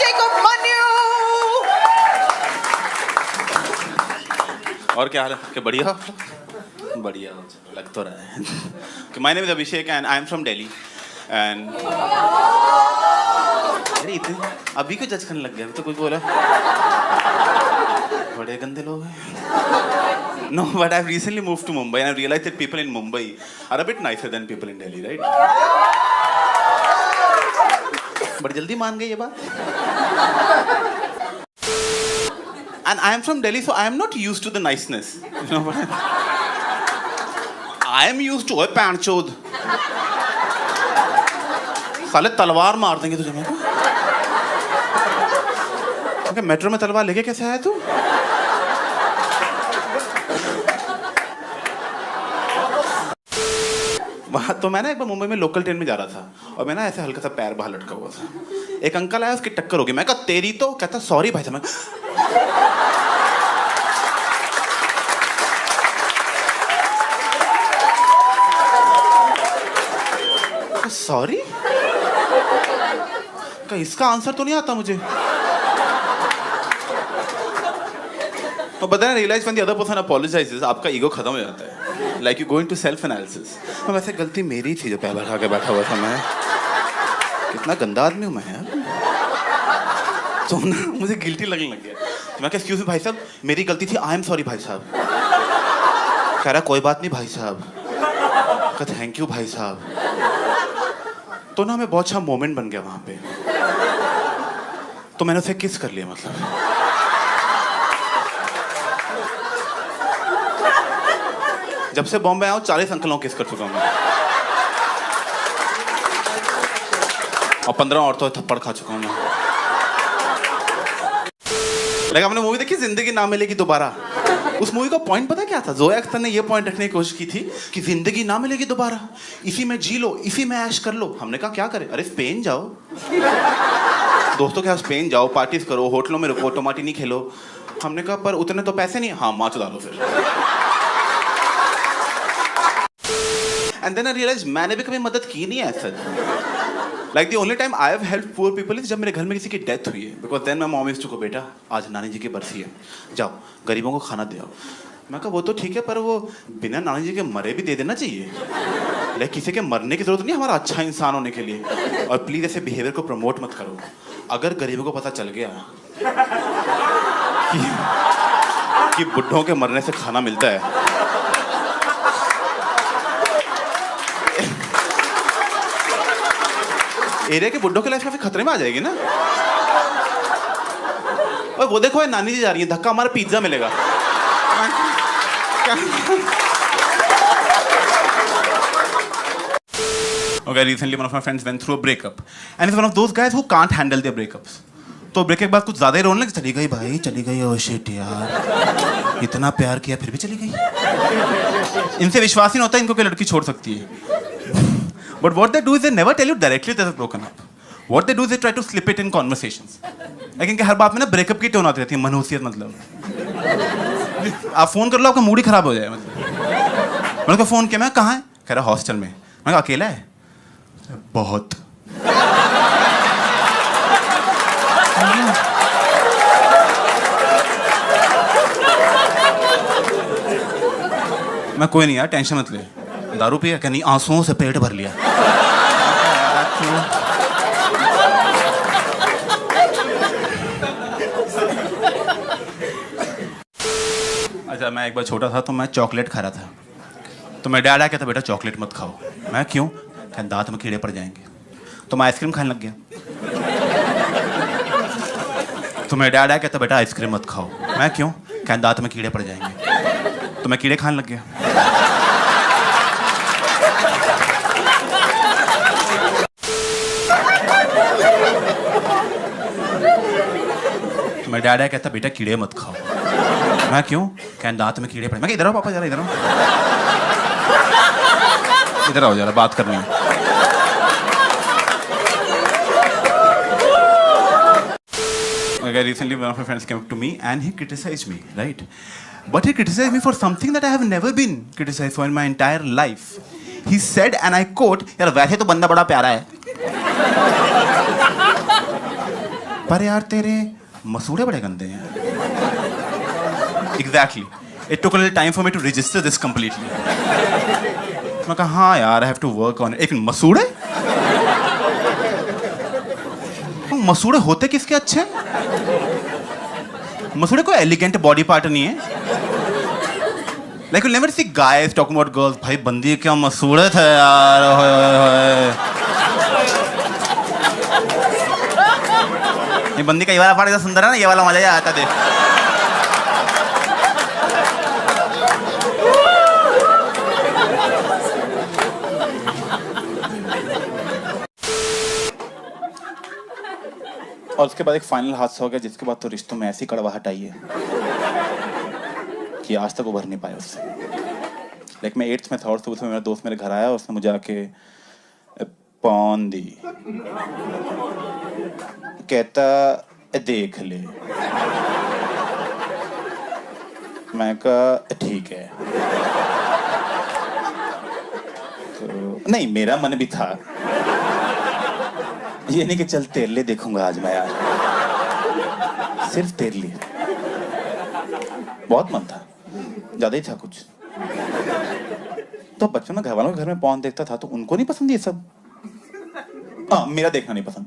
अभिषेक उपमन्यु। और क्या हाल है? क्या बढ़िया बढ़िया लग तो रहा है कि my name is Abhishek and I am from Delhi and अरे इतने अभी क्यों जज करने लग गया? तो कुछ बोला बड़े गंदे लोग हैं। No, but I've recently moved to Mumbai and I've realized that people in Mumbai are a bit nicer than people in Delhi, right? बड़ी जल्दी मान गई ये बात। And I am from Delhi, so I am not used to the niceness. You know what? I am used to a पैंचोद। साले तलवार मार देंगे तुझे मेरे को। ओके, मेट्रो में तलवार लेके कैसे आया तू? वहाँ तो मैं ना एक बार मुंबई में लोकल ट्रेन में जा रहा था और मैं ना ऐसे हल्का सा पैर बाहर लटका हुआ था। एक अंकल आया, उसकी टक्कर हो गई। मैं कहा तेरी तो, कहता सॉरी भाई साहब। सॉरी का इसका आंसर तो नहीं आता मुझे। तो but then I realize when the other person apologizes, आपका ईगो खत्म हो जाता है। Like you go into self analysis. तो वैसे गलती मेरी थी जो पैर भर के बैठा हुआ था मैं। कितना गंदा आदमी हूँ मैं यार। तो ना मुझे गिल्टी लगने लग गया। तो मैं कहा एक्सक्यूज मी भाई साहब, मेरी गलती थी, आई एम सॉरी भाई साहब। कह रहा कोई बात नहीं भाई साहब। कहा थैंक यू भाई साहब। तो ना मैं बहुत अच्छा मोमेंट बन गया वहां पे। तो मैंने उसे किस कर लिया मतलब। जब से बॉम्बे आया हूँ 40 अंकलों किस कर चुका हूँ मैं। और 15 औरतों थप्पड़ खा चुका हूँ मैं। लेकिन आपने मूवी देखी जिंदगी ना मिलेगी दोबारा? उस मूवी का पॉइंट पता क्या था? जोया अख्तर ने ये पॉइंट रखने की कोशिश की थी कि जिंदगी ना मिलेगी दोबारा, इसी में जी लो, इसी में ऐश कर लो। हमने कहा क्या करें? अरे स्पेन जाओ, दोस्तों के साथ स्पेन जाओ, पार्टीज करो, होटलों में रुको, टमाटी नहीं खेलो। हमने कहा पर उतने तो पैसे नहीं। हाँ माँ चुदा लो फिर। एंड देन आई रियलाइज मैंने भी कभी मदद की नहीं है ऐसा। Like the only time I have help poor people is जब मेरे घर में किसी की डेथ हुई है। Because then my mom used to go, बेटा आज नानी जी की बरसी है, जाओ गरीबों को खाना दे आओ। मैं कहा वो तो ठीक है, पर वो बिना नानी जी के मरे भी दे देना चाहिए। लाइक किसी के मरने की जरूरत नहीं हमारा अच्छा इंसान होने के लिए। और प्लीज ऐसे बिहेवियर को प्रमोट मत करो। अगर गरीबों को पता चल गया कि बुढ़ों के मरने से खाना मिलता है, एरिया के बुड्ढों की लाइफ काफी खतरे में आ जाएगी ना। और वो देखो नानी जी जा रही है, धक्का हमारा पिज्जा मिलेगा। Okay, recently one of my friends went through a breakup and he's one of those guys who can't handle their breakups. तो ब्रेकअप के बाद कुछ ज्यादा ही रोने लगे। चली गई भाई, चली गई। ओह शिट यार, इतना प्यार किया फिर भी चली गई। इनसे विश्वास ही नहीं होता इनको कोई लड़की छोड़ सकती है। But what they do is they never tell you directly that they're broken up. What they do is they try to slip it in conversations. लेकिन हर बात में ना ब्रेकअप की टोन आती रहती है, मनहूसियत मतलब। आप फोन कर लो, आपका मूड ही खराब हो जाए मतलब। मैंने कहा फोन किया, मैं कहाँ है? कह रहा हॉस्टल में। मैं कहा अकेला है? बहुत। मैं कोई नहीं यार, टेंशन मत ले। दारू पिया? क्या नहीं, आंसुओं से पेट भर लिया। अच्छा, मैं एक बार छोटा था तो मैं चॉकलेट खा रहा था। तो मैं डैड आया, कहता बेटा चॉकलेट मत खाओ। मैं क्यों? क्या दांत में कीड़े पड़ जाएंगे। तो मैं आइसक्रीम खाने लग गया। तो मैं डैड आया, कहता बेटा आइसक्रीम मत खाओ। मैं क्यों? क्या दांत में कीड़े पड़ जाएंगे। तो मैं कीड़े खाने लग गया। मैं डैड आया, कहता बेटा कीड़े मत खाओ। मैं क्यों? क्या दांत में कीड़े पड़े। मैं इधर आओ पापा, जरा इधर आओ, इधर आओ जरा, बात करनी है। Okay, recently one of my friends came up to me and he criticized me, right? But he criticized me for something that I have never been criticized for in my entire life. He said, and I quote, यार वैसे तो बंदा बड़ा प्यारा है। पर यार तेरे मसूड़े बड़े गंदे हैं। Exactly, it took a little time for me to register this completely. मैं कहा हाँ यार, I have to work on it. एक मसूड़े, मसूड़े होते किसके अच्छे? मसूड़े कोई एलिगेंट बॉडी पार्ट नहीं है। Like you never see guys talking about girls, भाई बंदी क्या मसूड़े थे यार, होए होए होए। ये बंदी का ये वाला पार्ट इतना सुंदर है ना, ये वाला मजा ही आता देख। और उसके बाद एक फाइनल हादसा हो गया, जिसके बाद तो रिश्तों में ऐसी कड़वाहट आई है कि आज तक उभर नहीं पाया उससे। लाइक मैं 8th में था और सुबह से मेरा दोस्त मेरे घर आया और उसने मुझे आके पौन दी, कहता देख ले। मैं कहा ठीक है। तो नहीं, मेरा मन भी था, ये नहीं कि चल तेरे लिए देखूंगा आज मैं यार, सिर्फ तेरे लिए। बहुत मन था, ज्यादा ही था कुछ। तो बचपन में घर वालों के घर में पॉर्न देखता था तो उनको नहीं पसंद ये सब। हाँ, मेरा देखना नहीं पसंद।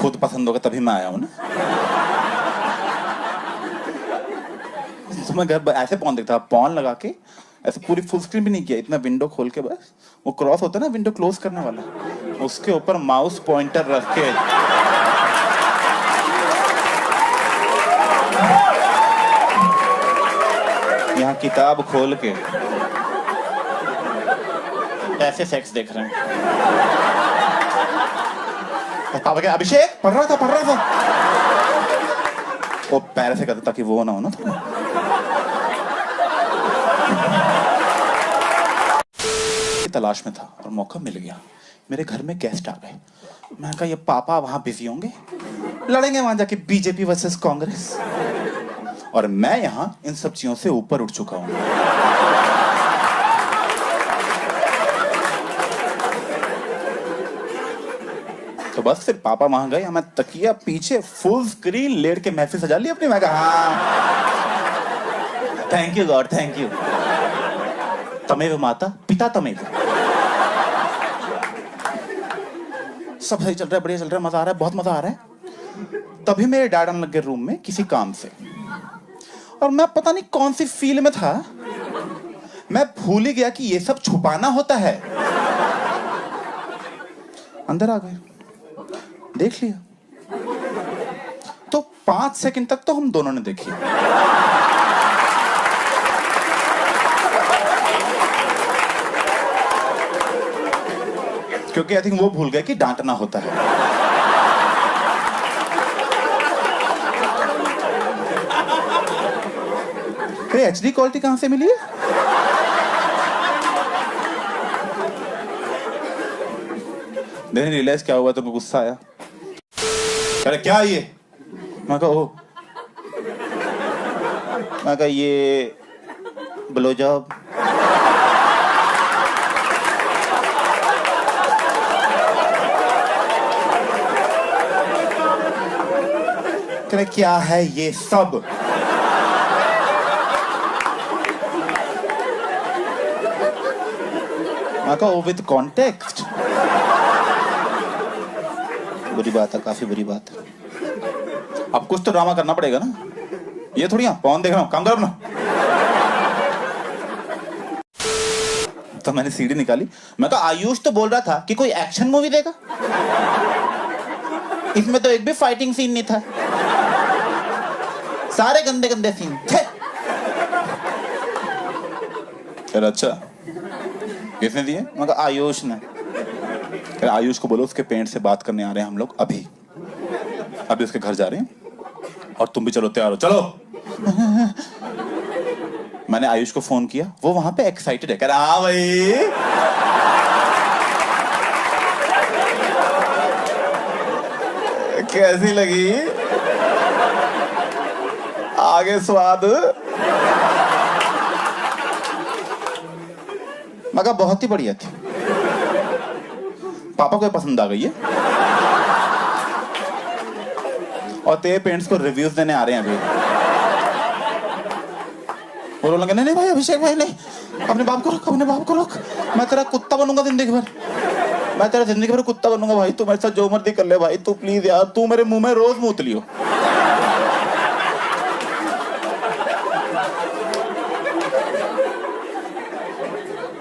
खुद पसंद होगा तभी मैं आया हूं ना। तो मैं घर ऐसे पॉर्न देखता, पॉर्न लगा के ऐसे पूरी फुल स्क्रीन भी नहीं किया, इतना विंडो खोल के बस वो क्रॉस होता है ना विंडो क्लोज करने वाला, उसके ऊपर माउस पॉइंटर रख के यहाँ किताब खोल के ऐसे सेक्स देख रहे हैं। पापा क्या अभिषेक पढ़ रहा था वो पैर से करता ताकि वो ना हो ना थोड़ा। तलाश में था और मौका मिल गया। मेरे घर में गेस्ट आ गए। मैं कहा ये पापा वहां बिजी होंगे, लड़ेंगे वहां जाके बीजेपी वर्सेस कांग्रेस, और मैं यहां इन सब चीजों से ऊपर उठ चुका हूं। तो बस फिर पापा वहां गए, मैं तकिया पीछे फुल स्क्रीन लेट के महफिल सजा ली अपनी। मैं कहा हाँ, thank you God, thank you. तमेव माता पिता तमेव। सब सही चल रहा है, बढ़िया चल रहा है, मजा आ रहा है, बहुत मजा आ रहा है। तभी मेरे डैड आने लग गए रूम में किसी काम से, और मैं पता नहीं कौन सी फील में था, मैं भूल ही गया कि ये सब छुपाना होता है। अंदर आ गए, देख लिया। तो 5 सेकंड तक तो हम दोनों ने देखी। क्योंकि आई थिंक वो भूल गए कि डांटना होता है। फिर HD क्वालिटी कहां से मिली है? मैंने रियलाइज क्या हुआ, तो गुस्सा आया। अरे क्या ये? मैं कहा ये ब्लो जॉब। क्या है ये सब? मैं कहा विद कॉन्टेक्स्ट। बुरी बात है, काफी बुरी बात है। अब कुछ तो ड्रामा करना पड़ेगा ना, ये थोड़ी पॉर्न देख रहा हूं, काम करो ना। तो मैंने सीडी निकाली। मैं कहा आयुष तो बोल रहा था कि कोई एक्शन मूवी देगा, इसमें तो एक भी फाइटिंग सीन नहीं था, सारे गंदे गंदे सीन थे। फिर अच्छा किसने दिए? मैं कहा आयुष ने। फिर आयुष को बोलो उसके पेरेंट्स से बात करने आ रहे हैं हम लोग अभी उसके घर जा रहे हैं, और तुम भी चलो, तैयार हो, चलो। मैंने आयुष को फोन किया, वो वहां पे एक्साइटेड है, कह रहा हाँ भाई। कैसी लगी आगे स्वाद? मैं कहा बहुत ही बढ़िया थी, पापा को पसंद आ गई है। और तेरे पेरेंट्स को रिव्यूज देने आ रहे हैं अभी। वो लगे नहीं भाई अभिषेक भाई नहीं, अपने बाप को रोक, अपने बाप को रोक, मैं तेरा कुत्ता बनूंगा जिंदगी भर, मैं तेरा जिंदगी भर कुत्ता बनूंगा भाई, तू मेरे साथ जो मर्जी कर ले भाई, तू प्लीज यार, तू मेरे मुंह में रोज मूत लियो।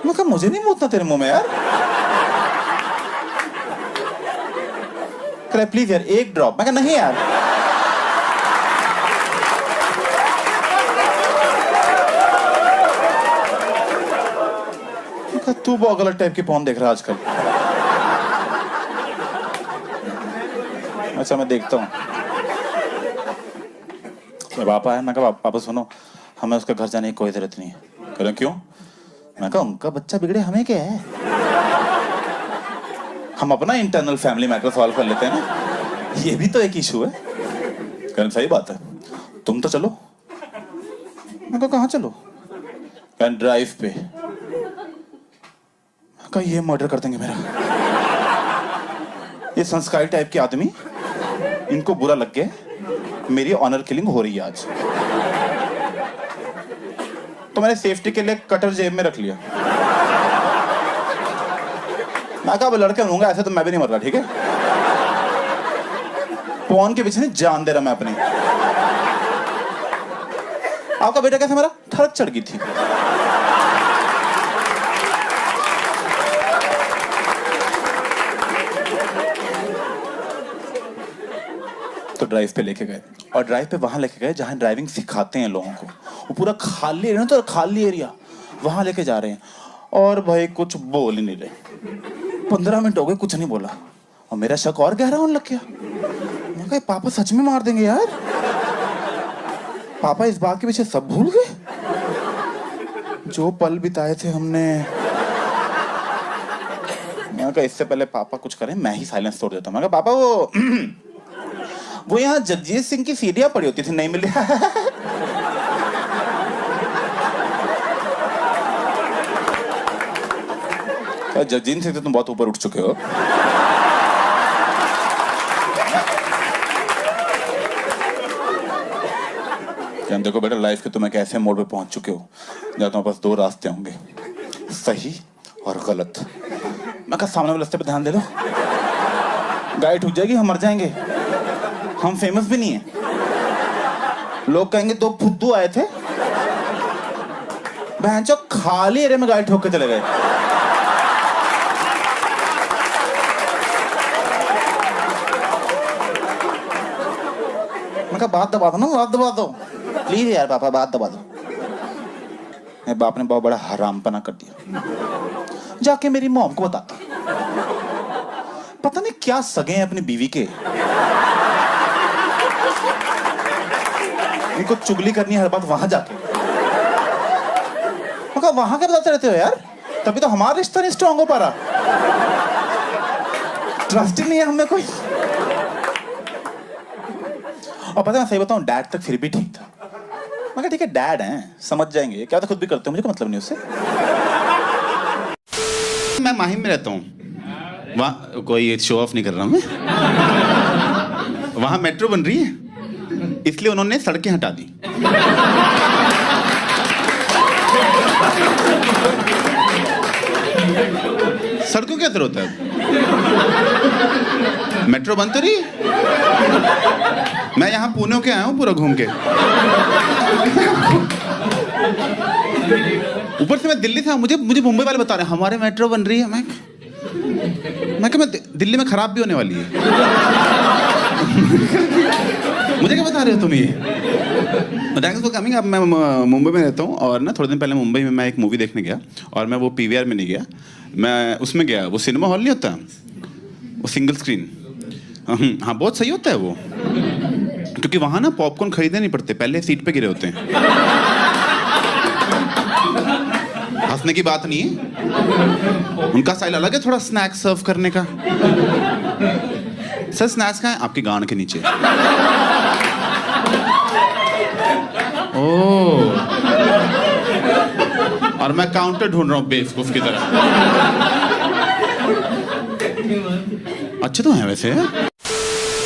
मैं कहा मुझे नहीं मूतना तेरे मुंह में यार, कह प्लीज यार एक ड्रॉप। मैं कहा नहीं यार। तू बहुत गलत टाइप की पॉर्न देख रहा है आजकल। अच्छा मैं देखता हूँ। पापा है, मैं कहा पापा सुनो, हमें उसके घर जाने की कोई जरूरत नहीं है। कह रहे क्यों? मैं कहा उनका बच्चा बिगड़े हमें क्या है, हम अपना इंटरनल फैमिली मैटर सॉल्व कर लेते हैं ना, ये भी तो एक इशू है। कह रहे सही बात है, तुम तो चलो। मैं कहा कहाँ चलो? कह ड्राइव पे। कहा ये मर्डर कर देंगे मेरा, ये संस्कारी टाइप के आदमी, इनको बुरा लग गया, मेरी ऑनर किलिंग हो रही है आज। तो मैंने सेफ्टी के लिए कटर जेब में रख लिया। मैं कहा लड़के रहूंगा ऐसे तो मैं भी नहीं मर रहा, ठीक है? पॉन के पीछे नहीं जान दे रहा मैं अपनी। आपका बेटा कैसे मरा? ठड़क चढ़ गई थी। तो ड्राइव पे लेके गए, और ड्राइव पे वहां लेके गए जहां ड्राइविंग सिखाते हैं लोगों को। वो पूरा खाली एरिया, तो खाली एरिया, वहां लेके जा रहे हैं। और भाई कुछ बोल ही नहीं रहे। 15 मिनट हो गए कुछ नहीं बोला, और मेरा शक और गहरा होने लग गया। मैं कहा पापा सच में मार देंगे यार, पापा इस बात के पीछे सब भूल गए जो पल बिताए थे हमने। मैं कहा इससे पहले पापा कुछ करें मैं ही साइलेंस तोड़ देता हूं। मैं कहा पापा वो यहाँ जगजीत सिंह की सीढ़ियां पड़ी होती थी, नहीं मिली। जगजीत सिंह से तुम बहुत ऊपर उठ चुके हो। देखो बेटा लाइफ के तुम एक ऐसे मोड़ पे पहुंच चुके हो जहां तुम्हारे पास 2 रास्ते होंगे, सही और गलत। मैं कहा सामने वाले रास्ते पे ध्यान दे लो, गाड़ी ठुक जाएगी, हम मर जाएंगे, हम फेमस भी नहीं है, लोग कहेंगे 2 फुद्दू आए थे बहनचो खाली एरिया में गाड़ी ठोक के चले गए। मैं कहा बात दबा दो ना, बात दबा दो प्लीज यार पापा, बात दबा दो। मेरे बाप ने बहुत बड़ा हरामपना कर दिया। जाके मेरी मॉम को बताता, पता नहीं क्या सगे हैं अपनी बीवी के, इनको चुगली करनी है हर बात वहां जाके। मगर वहां क्या बताते रहते हो यार, तभी तो हमारा रिश्ता नहीं स्ट्रांग हो पा रहा, ट्रस्ट ही नहीं है हमें कोई। और पता है सही बताऊं, डैड तक फिर भी ठीक था। मगर ठीक है डैड हैं, समझ जाएंगे, क्या तो खुद भी करते हो, मुझे कोई मतलब नहीं उससे। मैं माहिम में रहता हूँ, वहाँ कोई शो ऑफ नहीं कर रहा मैं, वहाँ मेट्रो बन रही है इसलिए उन्होंने सड़कें हटा दी। सड़कों क्या जरूरत है, मेट्रो बंद तो नहीं। मैं यहाँ पुणे के आया हूँ पूरा घूम के, ऊपर से मैं दिल्ली से, मुझे मुंबई वाले बता रहे हैं हमारे मेट्रो बन रही है। मैं दिल्ली में खराब भी होने वाली है। मुझे क्या बता रहे हो तुम ये? Thanks for coming. अब मैं मुंबई में रहता हूँ, और ना थोड़े दिन पहले मुंबई में मैं एक मूवी देखने गया, और मैं वो PVR में नहीं गया, मैं उसमें गया, वो सिनेमा हॉल नहीं होता, वो सिंगल स्क्रीन। हाँ बहुत सही होता है वो, क्योंकि वहाँ ना पॉपकॉर्न खरीदने नहीं पड़ते, पहले सीट पे गिरे होते हैं। हंसने की बात नहीं है, उनका स्टाइल अलग है थोड़ा स्नैक्स सर्व करने का। सर स्नैक्स कहाँ है? आपकी गांड के नीचे। ओह, और मैं काउंटर ढूंढ रहा हूँ बेवकूफ की तरह। अच्छे तो हैं वैसे।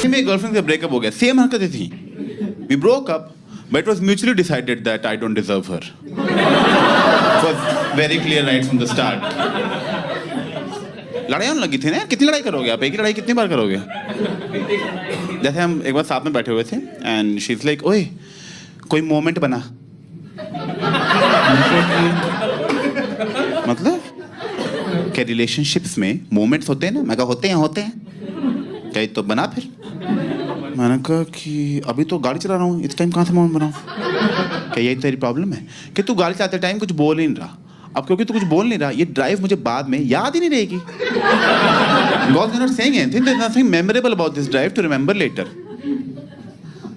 मेरी गर्लफ्रेंड से ब्रेकअप हो गया, सेम हरकतें थी। We broke up but it was mutually decided that I don't deserve her. It was very clear right from the start. लड़ाई होने लगी थी ना, कितनी लड़ाई करोगे आप, एक ही लड़ाई कितनी बार करोगे? जैसे हम एक बार साथ में बैठे हुए थे एंड शी इज लाइक, ओए कोई मोमेंट बना। मतलब क्या रिलेशनशिप्स में मोमेंट्स होते हैं ना? मैं कहा होते हैं क्या, तो बना फिर। मैंने कहा कि अभी तो गाड़ी चला रहा हूँ, इस टाइम कहाँ से मोमेंट बनाऊँ? क्या यही तेरी प्रॉब्लम है कि तू गाड़ी चलाते टाइम कुछ बोल ही नहीं रहा? अब क्योंकि तू कुछ बोल नहीं रहा, ये ड्राइव मुझे बाद में याद ही नहीं रहेगी। God is not saying anything, there's nothing memorable about this drive to remember later.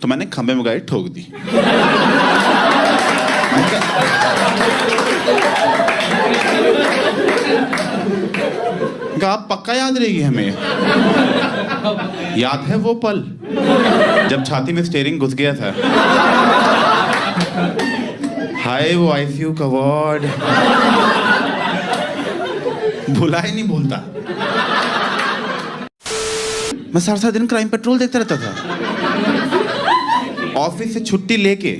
तो मैंने खंबे में गाड़ी ठोक दी। आप पक्का याद रहेगी हमें। याद है वो पल जब छाती में स्टीयरिंग घुस गया था। हाय वो आईसीयू का वार्ड, भुला ही नहीं भूलता। मैं सारा दिन क्राइम पेट्रोल देखता रहता था। ऑफिस से छुट्टी लेके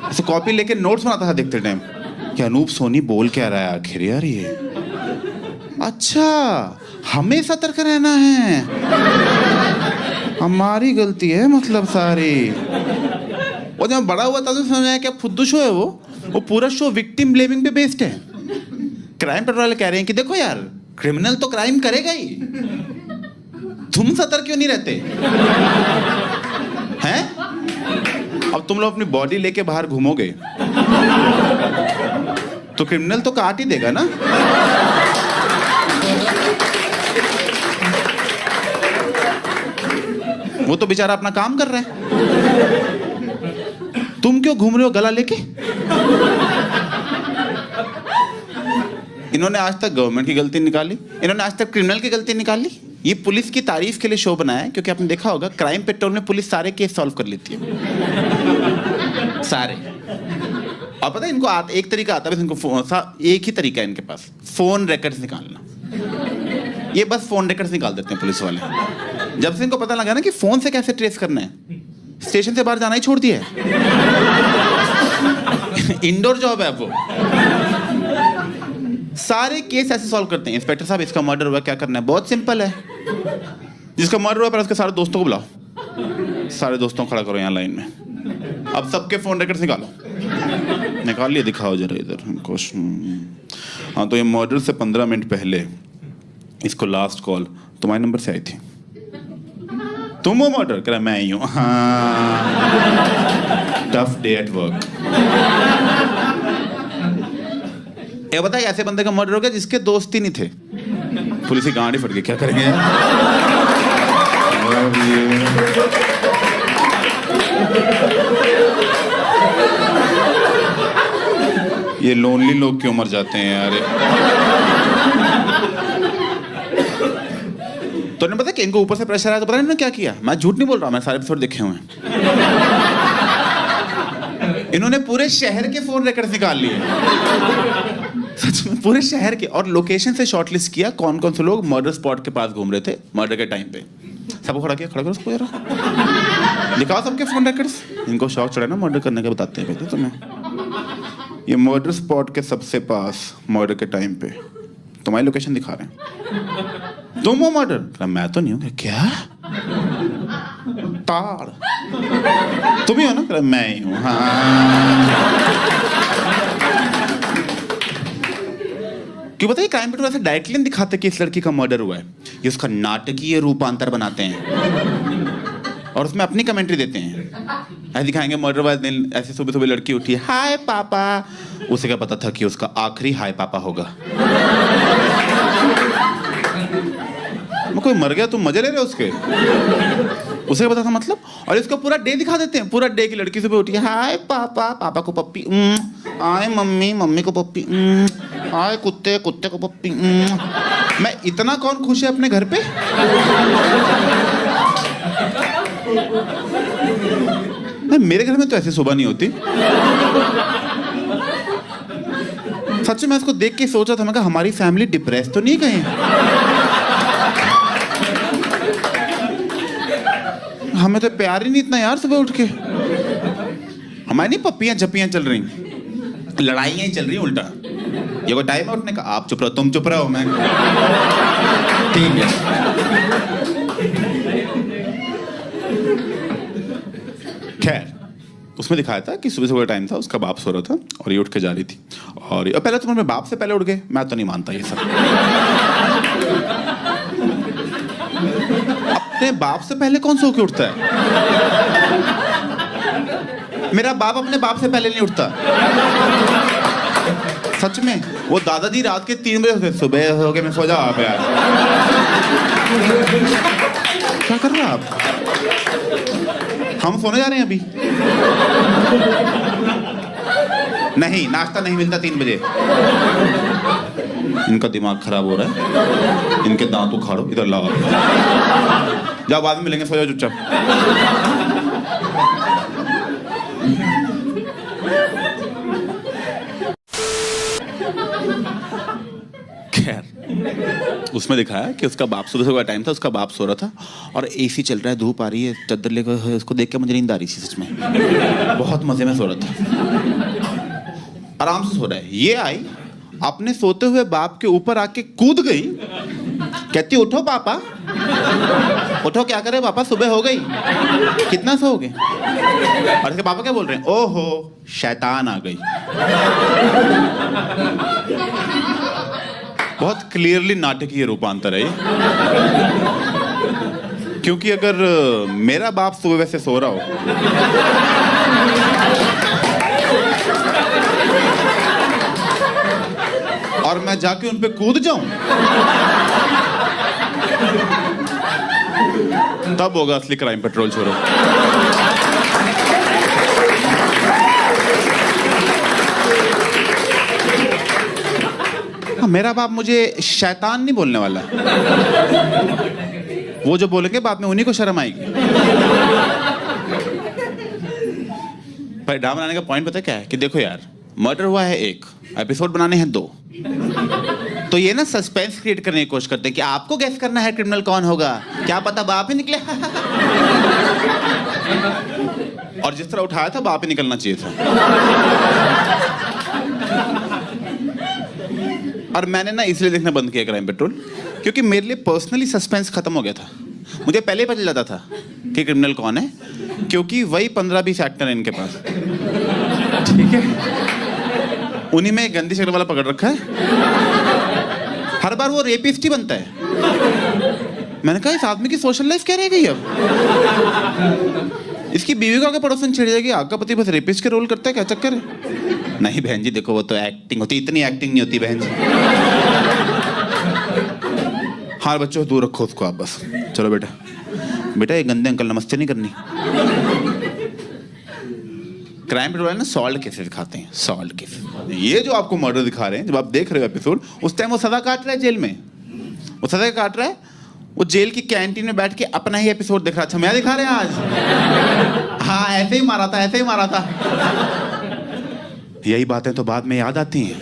ऐसे कॉपी लेके नोट्स बनाता था देखते टाइम कि अनूप सोनी बोल क्या रहा है आखिर यार ये। अच्छा हमें सतर्क रहना है, हमारी गलती है मतलब सारी। और जब बड़ा हुआ था तो समझा क्या फुद्दू शो है वो पूरा शो विक्टिम ब्लेमिंग पे बेस्ड है। क्राइम पेट्रोल वाले कह रहे हैं कि देखो यार क्रिमिनल तो क्राइम करेगा ही, तुम सतर्क क्यों नहीं रहते हैं? अब तुम लोग अपनी बॉडी लेके बाहर घूमोगे तो क्रिमिनल तो काट ही देगा ना। वो तो बेचारा अपना काम कर रहा है, तुम क्यों घूम रहे हो गला लेके? इन्होंने आज तक गवर्नमेंट की गलती निकाली, इन्होंने आज तक क्रिमिनल की गलती निकाली। ये पुलिस की तारीफ के लिए शो बनाया है क्योंकि आपने देखा होगा क्राइम पेट्रोल में पुलिस सारे केस सॉल्व कर लेती है, सारे। और पता है इनको एक तरीका आता है, इनको एक ही तरीका है इनके पास, फोन रिकॉर्ड्स निकालना। ये बस फोन रिकॉर्ड्स निकाल देते हैं पुलिस वाले। जब से इनको पता लगा ना कि फोन से कैसे ट्रेस करना है, स्टेशन से बाहर जाना ही छोड़ दिया है। इंडोर जॉब है वो। सारे केस ऐसे सॉल्व करते हैं। इंस्पेक्टर साहब इसका मर्डर हुआ, क्या करना है? बहुत सिंपल है, जिसका मर्डर हुआ पर उसके सारे दोस्तों को बुलाओ, सारे दोस्तों को खड़ा करो यहाँ लाइन में। अब सबके फोन रिकॉर्ड्स निकाल लिए, दिखाओ जरा इधर हमको। हाँ तो ये मर्डर से 15 मिनट पहले इसको लास्ट कॉल तुम्हारे नंबर से आई थी। तुम वो मर्डर करा? मैं ही हूँ। हाँ टफ डे एट वर्क। ये बताइए ऐसे बंदे का मर्डर हो गया जिसके दोस्त ही नहीं थे, पुलिस की गाड़ी फट गई, क्या करेंगे? ये लोनली लोग क्यों मर जाते हैं यार? तो पता कि इनको ऊपर से प्रेशर आया तो पता नहीं क्या किया। मैं झूठ नहीं बोल रहा, मैं सारे एपिसोड देखे हुए हैं। इन्होंने पूरे शहर के फोन रिकॉर्ड्स निकाल लिए, सच में पूरे शहर के, और लोकेशन से शॉर्टलिस्ट किया कौन कौन से लोग मर्डर स्पॉट के पास घूम रहे थे मर्डर के टाइम पे। सबको खड़ा किया, खड़ा करो उसको जरा, दिखाओ सबके फोन रिकॉर्ड्स। इनको शौक चढ़ा ना मर्डर करने का, बताते हैं पहले तुम्हें। ये मर्डर स्पॉट के सबसे पास मर्डर के टाइम पे तुम्हारी लोकेशन दिखा रहे हैं। तुम वो मर्डर? मैं तो नहीं हूँ। क्या ताड़ तुम ही हो ना? मैं ही हूँ। हाँ क्यों बताइए क्राइम पेट्रोल ऐसे डायरेक्टली दिखाते कि इस लड़की का मर्डर हुआ है, ये उसका नाटकीय रूपांतर बनाते हैं और उसमें अपनी कमेंट्री देते हैं। ऐसे दिखाएंगे मर्डर वाले दिन ऐसे सुबह सुबह लड़की उठी, हाय पापा। उसे क्या पता था कि उसका आखिरी हाय पापा होगा। कोई मर गया तुम मजे ले रहे हो उसके, उसे पता था मतलब। और इसको पूरा डे दिखा देते हैं, पूरा डे की लड़की सुबह उठी, हाय पापा, पापा को पप्पी, आए मम्मी, मम्मी को पप्पी, आए कुत्ते, कुत्ते को पप्पी। मैं इतना कौन खुश है अपने घर पे? नहीं, मेरे घर में तो ऐसी सुबह नहीं होती। सच में मैं इसको देख के सोचा था, मैं कहा हमारी फैमिली डिप्रेस तो नहीं कहीं। हमें तो प्यार ही नहीं इतना यार सुबह उठ के। हमारी नहीं पप्पियां झप्पियां चल रही, लड़ाइयां ही चल रही उल्टा। ये कोई टाइम है उठने का? आप चुप रहो, तुम चुप रहो, मैं ठीक है। खैर उसमें दिखाया था कि सुबह सुबह टाइम था, उसका बाप सो रहा था और ये उठ के जा रही थी। और पहले तो बाप से पहले उठ गए, मैं तो नहीं मानता ये सब। अपने बाप से पहले कौन सो के उठता है? मेरा बाप अपने बाप से पहले नहीं उठता, सच में। वो दादाजी रात के 3 बजे सुबह हो गए, मैं सो जाओ आप यार। क्या कर रहे हैं आप? हम सोने जा रहे हैं अभी। नहीं, नाश्ता नहीं मिलता 3 बजे। इनका दिमाग खराब हो रहा है, इनके दांत उखाड़ो, इधर लाओ। जाओ, बाद में मिलेंगे, सो जाओ चुपचाप। खैर उसमें दिखाया कि उसका बाप, सुबह सुबह टाइम था, उसका बाप सो रहा था और एसी चल रहा है, धूप आ रही है, चादर लेकर। उसको देख के मुझे नींद आ रही थी सच में, बहुत मजे में सो रहा था, आराम से सो रहा है। ये आई अपने सोते हुए बाप के ऊपर आके कूद गई, कहती उठो पापा, उठो, क्या करे पापा, सुबह हो गई, कितना सोओगे? और इसके पापा क्या बोल रहे हैं? ओहो शैतान आ गई। बहुत क्लियरली नाटकीय रूपांतर है ये। क्योंकि अगर मेरा बाप सुबह वैसे सो रहा हो और मैं जाके उन पे कूद जाऊं, तब होगा असली क्राइम पेट्रोल छोड़ो। मेरा बाप मुझे शैतान नहीं बोलने वाला। वो जो बोलेंगे बाद में उन्हीं को शर्म आएगी। भाई ड्रामा बनाने का पॉइंट पता क्या है कि देखो यार, मर्डर हुआ है 1, एपिसोड बनाने हैं 2, तो ये ना सस्पेंस क्रिएट करने की कोशिश करते हैं कि आपको गेस करना है क्रिमिनल कौन होगा, क्या पता बाप ही निकले। और जिस तरह उठाया था बाप ही निकलना चाहिए था। और मैंने ना इसलिए देखना बंद किया क्राइम पेट्रोल, क्योंकि मेरे लिए पर्सनली सस्पेंस खत्म हो गया था। मुझे पहले ही पता चल जाता था कि क्रिमिनल कौन है, क्योंकि वही 15-20 एक्टर हैं इनके पास, ठीक है? उन्हीं में गंदी शक्ल वाला पकड़ रखा है, हर बार वो रेपिस्ट ही बनता है। मैंने कहा इस आदमी की सोशल लाइफ क्या रह गई अब? इसकी बीवी को आगे पड़ोसन छिड़ जाएगी, आपका पति बस रेपिस्ट के रोल करता है, क्या चक्कर है? नहीं बहन जी देखो, वो तो एक्टिंग होती, इतनी एक्टिंग नहीं होती बहन जी। हाँ बच्चों दूर रखो उसको आप बस। चलो बेटा, बेटा ये गंदे अंकल नमस्ते नहीं करनी। क्राइम पेट्रोल है ना, सॉल्ट केसेस दिखाते हैं, सॉल्ट केसेस। ये जो आपको मर्डर दिखा रहे हैं, जब आप देख रहे हो एपिसोड, उस टाइम वो सजा काट रहा है जेल में, वो सजा काट रहा है, वो जेल की कैंटीन में बैठ के अपना ही एपिसोड दिख रहा। अच्छा मैं दिखा रहे हैं आज? हाँ ऐसे ही मारा था, ऐसे ही मारा था। यही बातें तो बाद में याद आती हैं।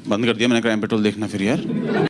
बंद कर दिया मैंने क्राइम पेट्रोल देखना फिर यार।